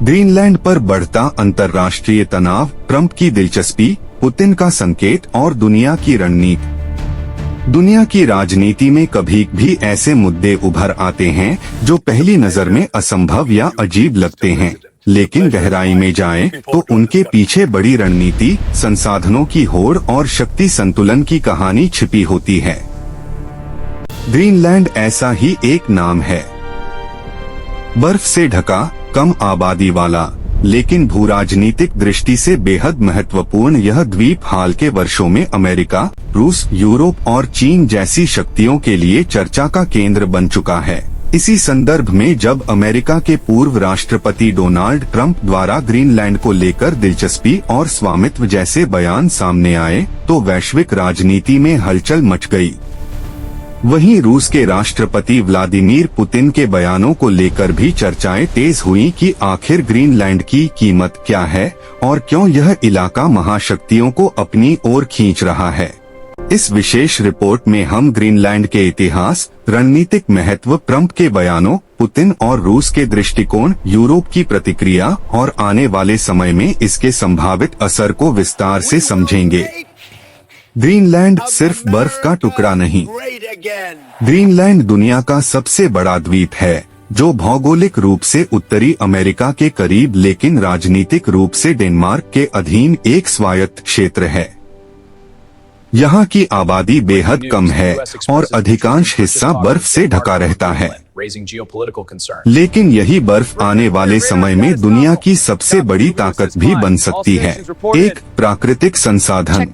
Greenland पर बढ़ता अंतर्राष्ट्रीय तनाव, ट्रंप की दिलचस्पी, पुतिन का संकेत और दुनिया की रणनीति। दुनिया की राजनीति में कभी भी ऐसे मुद्दे उभर आते हैं जो पहली नजर में असंभव या अजीब लगते हैं, लेकिन गहराई में जाएं तो उनके पीछे बड़ी रणनीति, संसाधनों की होड़ और शक्ति संतुलन की कहानी छिपी होती है। ग्रीनलैंड ऐसा ही एक नाम है। बर्फ से ढका, कम आबादी वाला, लेकिन भूराजनीतिक दृष्टि से बेहद महत्वपूर्ण यह द्वीप हाल के वर्षों में अमेरिका, रूस, यूरोप और चीन जैसी शक्तियों के लिए चर्चा का केंद्र बन चुका है। इसी संदर्भ में जब अमेरिका के पूर्व राष्ट्रपति डोनाल्ड ट्रंप द्वारा ग्रीनलैंड को लेकर दिलचस्पी और स्वामित्व जैसे बयान सामने आए, तो वैश्विक राजनीति में हलचल मच गई। वहीं रूस के राष्ट्रपति व्लादिमीर पुतिन के बयानों को लेकर भी चर्चाएं तेज हुई कि आखिर ग्रीनलैंड की कीमत क्या है और क्यों यह इलाका महाशक्तियों को अपनी ओर खींच रहा है। इस विशेष रिपोर्ट में हम ग्रीनलैंड के इतिहास, रणनीतिक महत्व, ट्रंप के बयानों, पुतिन और रूस के दृष्टिकोण, यूरोप की प्रतिक्रिया और आने वाले समय में इसके संभावित असर को विस्तार से समझेंगे। ग्रीनलैंड सिर्फ बर्फ का टुकड़ा नहीं। ग्रीनलैंड दुनिया का सबसे बड़ा द्वीप है, जो भौगोलिक रूप से उत्तरी अमेरिका के करीब लेकिन राजनीतिक रूप से डेनमार्क के अधीन एक स्वायत्त क्षेत्र है। यहाँ की आबादी बेहद कम है और अधिकांश हिस्सा बर्फ से ढका रहता है। लेकिन यही बर्फ आने वाले समय में दुनिया की सबसे बड़ी ताकत भी बन सकती है। एक प्राकृतिक संसाधन।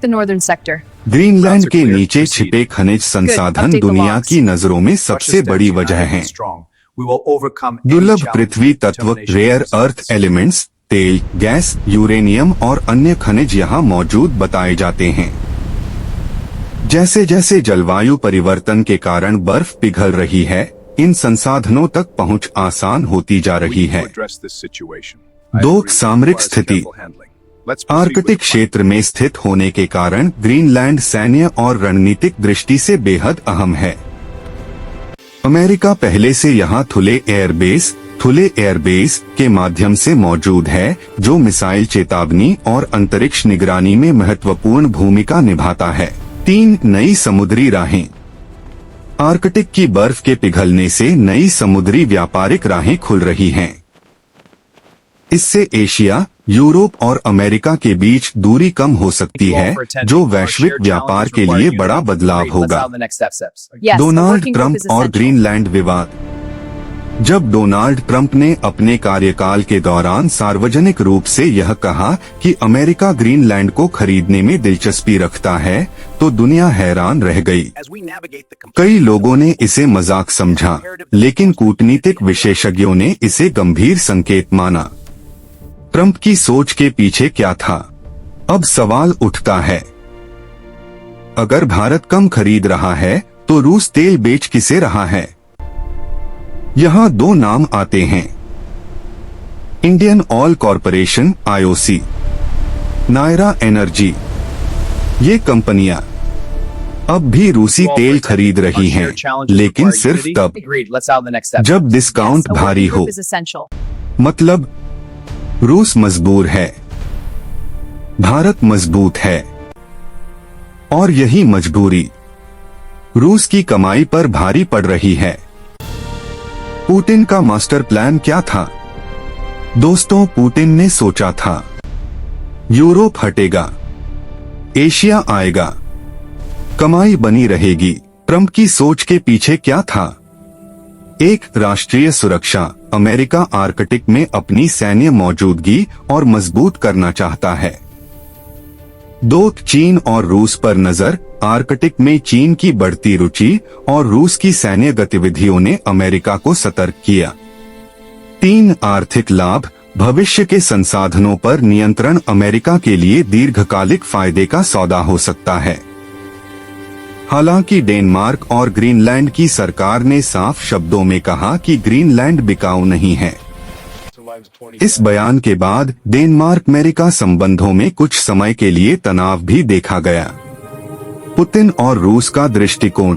ग्रीनलैंड के नीचे छिपे खनिज संसाधन दुनिया की नजरों में सबसे बड़ी वजह हैं। दुर्लभ पृथ्वी तत्व, रेयर अर्थ एलिमेंट्स, तेल, गैस, यूरेनियम और अन्य खनिज यहाँ मौजूद बताए जाते हैं। जैसे जैसे जलवायु परिवर्तन के कारण बर्फ पिघल रही है, इन संसाधनों तक पहुंच आसान होती जा रही है। दो, सामरिक स्थिति। आर्कटिक क्षेत्र में स्थित होने के कारण ग्रीनलैंड सैन्य और रणनीतिक दृष्टि से बेहद अहम है। अमेरिका पहले से यहाँ खुले एयरबेस के माध्यम से मौजूद है, जो मिसाइल चेतावनी और अंतरिक्ष निगरानी में महत्वपूर्ण भूमिका निभाता है। 3, नई समुद्री राहें। आर्कटिक की बर्फ के पिघलने से नई समुद्री व्यापारिक राहें खुल रही हैं। इससे एशिया, यूरोप और अमेरिका के बीच दूरी कम हो सकती है, जो वैश्विक व्यापार के लिए बड़ा बदलाव होगा। डोनाल्ड ट्रंप और ग्रीनलैंड विवाद। जब डोनाल्ड ट्रंप ने अपने कार्यकाल के दौरान सार्वजनिक रूप से यह कहा कि अमेरिका ग्रीनलैंड को खरीदने में दिलचस्पी रखता है, तो दुनिया हैरान रह गई। कई लोगों ने इसे मजाक समझा, लेकिन कूटनीतिक विशेषज्ञों ने इसे गंभीर संकेत माना। ट्रंप की सोच के पीछे क्या था? अब सवाल उठता है, अगर भारत कम खरीद रहा है, तो रूस तेल बेच किसे रहा है? यहाँ 2 नाम आते हैं। Indian Oil Corporation (IOC), Nayara Energy. ये कंपनियां अब भी रूसी तेल खरीद रही हैं, लेकिन सिर्फ तब जब डिस्काउंट भारी हो। मतलब रूस मजबूर है, भारत मजबूत है, और यही मजबूरी रूस की कमाई पर भारी पड़ रही है। पुतिन का मास्टर प्लान क्या था? दोस्तों, पुतिन ने सोचा था यूरोप हटेगा, एशिया आएगा, कमाई बनी रहेगी। ट्रंप की सोच के पीछे क्या था? एक, राष्ट्रीय सुरक्षा। अमेरिका आर्कटिक में अपनी सैन्य मौजूदगी और मजबूत करना चाहता है। 2, चीन और रूस पर नजर। आर्कटिक में चीन की बढ़ती रुचि और रूस की सैन्य गतिविधियों ने अमेरिका को सतर्क किया। 3, आर्थिक लाभ। भविष्य के संसाधनों पर नियंत्रण अमेरिका के लिए दीर्घकालिक फायदे का सौदा हो सकता है। हालांकि डेनमार्क और ग्रीनलैंड की सरकार ने साफ शब्दों में कहा कि ग्रीनलैंड बिकाऊ नहीं है। इस बयान के बाद डेनमार्क अमेरिका संबंधों में कुछ समय के लिए तनाव भी देखा गया। पुतिन और रूस का दृष्टिकोण।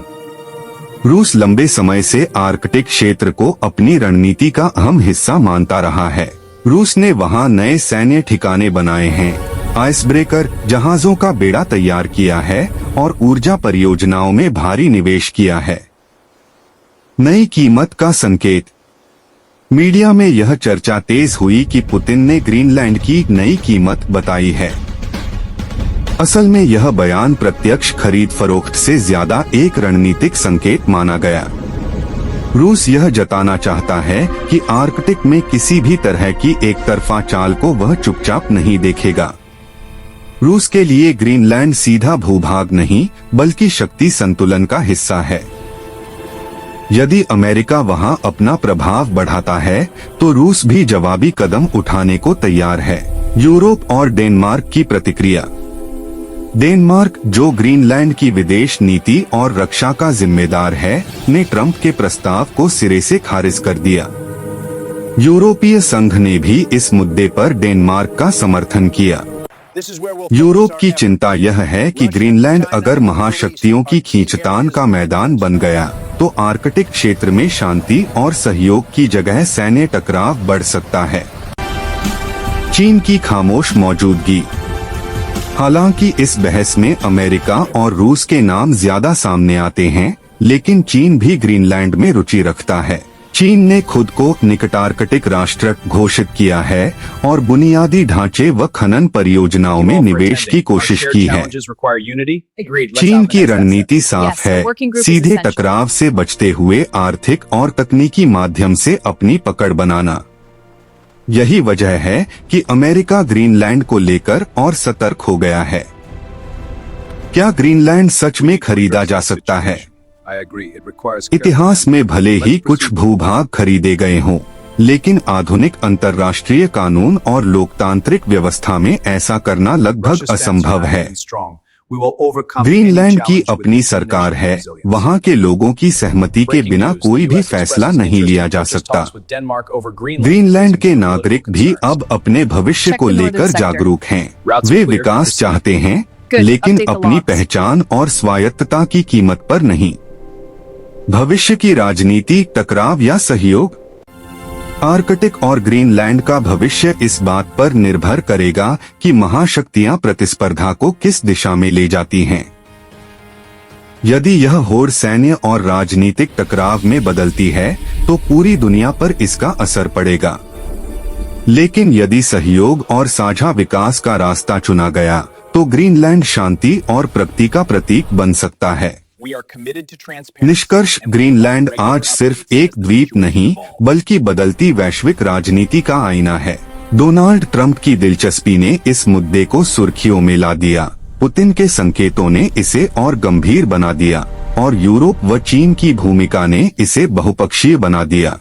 रूस लंबे समय से आर्कटिक क्षेत्र को अपनी रणनीति का अहम हिस्सा मानता रहा है। रूस ने वहां नए सैन्य ठिकाने बनाए हैं, आइसब्रेकर जहाजों का बेड़ा तैयार किया है और ऊर्जा परियोजनाओं में भारी निवेश किया है। नई कीमत का संकेत। मीडिया में यह चर्चा तेज हुई कि पुतिन ने ग्रीनलैंड की नई कीमत बताई है। असल में यह बयान प्रत्यक्ष खरीद फरोख्त से ज्यादा एक रणनीतिक संकेत माना गया। रूस यह जताना चाहता है कि आर्कटिक में किसी भी तरह की एक तरफा चाल को वह चुपचाप नहीं देखेगा। रूस के लिए ग्रीनलैंड सीधा भूभाग नहीं बल्कि शक्ति संतुलन का हिस्सा है। यदि अमेरिका वहां अपना प्रभाव बढ़ाता है तो रूस भी जवाबी कदम उठाने को तैयार है। यूरोप और डेनमार्क की प्रतिक्रिया। डेनमार्क, जो ग्रीनलैंड की विदेश नीति और रक्षा का जिम्मेदार है, ने ट्रंप के प्रस्ताव को सिरे से खारिज कर दिया। यूरोपीय संघ ने भी इस मुद्दे पर डेनमार्क का समर्थन किया। यूरोप की चिंता यह है कि ग्रीनलैंड अगर महाशक्तियों की खींचतान का मैदान बन गया तो आर्कटिक क्षेत्र में शांति और सहयोग की जगह सैन्य टकराव बढ़ सकता है। चीन की खामोश मौजूदगी। हालांकि इस बहस में अमेरिका और रूस के नाम ज्यादा सामने आते हैं, लेकिन चीन भी ग्रीनलैंड में रुचि रखता है। चीन ने खुद को निकटार्कटिक राष्ट्र घोषित किया है और बुनियादी ढांचे व खनन परियोजनाओं में निवेश की कोशिश की है। चीन की रणनीति साफ है, सीधे टकराव से बचते हुए आर्थिक और तकनीकी माध्यम से अपनी पकड़ बनाना। यही वजह है कि अमेरिका ग्रीनलैंड को लेकर और सतर्क हो गया है। क्या ग्रीनलैंड सच में खरीदा जा सकता है? इतिहास में भले ही कुछ भूभाग खरीदे गए हों, लेकिन आधुनिक अंतर्राष्ट्रीय कानून और लोकतांत्रिक व्यवस्था में ऐसा करना लगभग असंभव है। ग्रीनलैंड की अपनी सरकार है, वहां के लोगों की सहमति के बिना कोई भी फैसला नहीं लिया जा सकता। ग्रीनलैंड के नागरिक भी अब अपने भविष्य को लेकर जागरूक हैं। वे विकास चाहते हैं, लेकिन अपनी पहचान और स्वायत्तता की कीमत पर नहीं। भविष्य की राजनीति, टकराव या सहयोग? आर्कटिक और ग्रीनलैंड का भविष्य इस बात पर निर्भर करेगा कि महाशक्तियां प्रतिस्पर्धा को किस दिशा में ले जाती हैं। यदि यह होड़ सैन्य और राजनीतिक टकराव में बदलती है तो पूरी दुनिया पर इसका असर पड़ेगा। लेकिन यदि सहयोग और साझा विकास का रास्ता चुना गया तो ग्रीनलैंड शांति और प्रगति का प्रतीक बन सकता है। निष्कर्ष, ग्रीनलैंड आज सिर्फ एक द्वीप नहीं बल्कि बदलती वैश्विक राजनीति का आईना है। डोनाल्ड ट्रंप की दिलचस्पी ने इस मुद्दे को सुर्खियों में ला दिया, पुतिन के संकेतों ने इसे और गंभीर बना दिया और यूरोप व चीन की भूमिका ने इसे बहुपक्षीय बना दिया।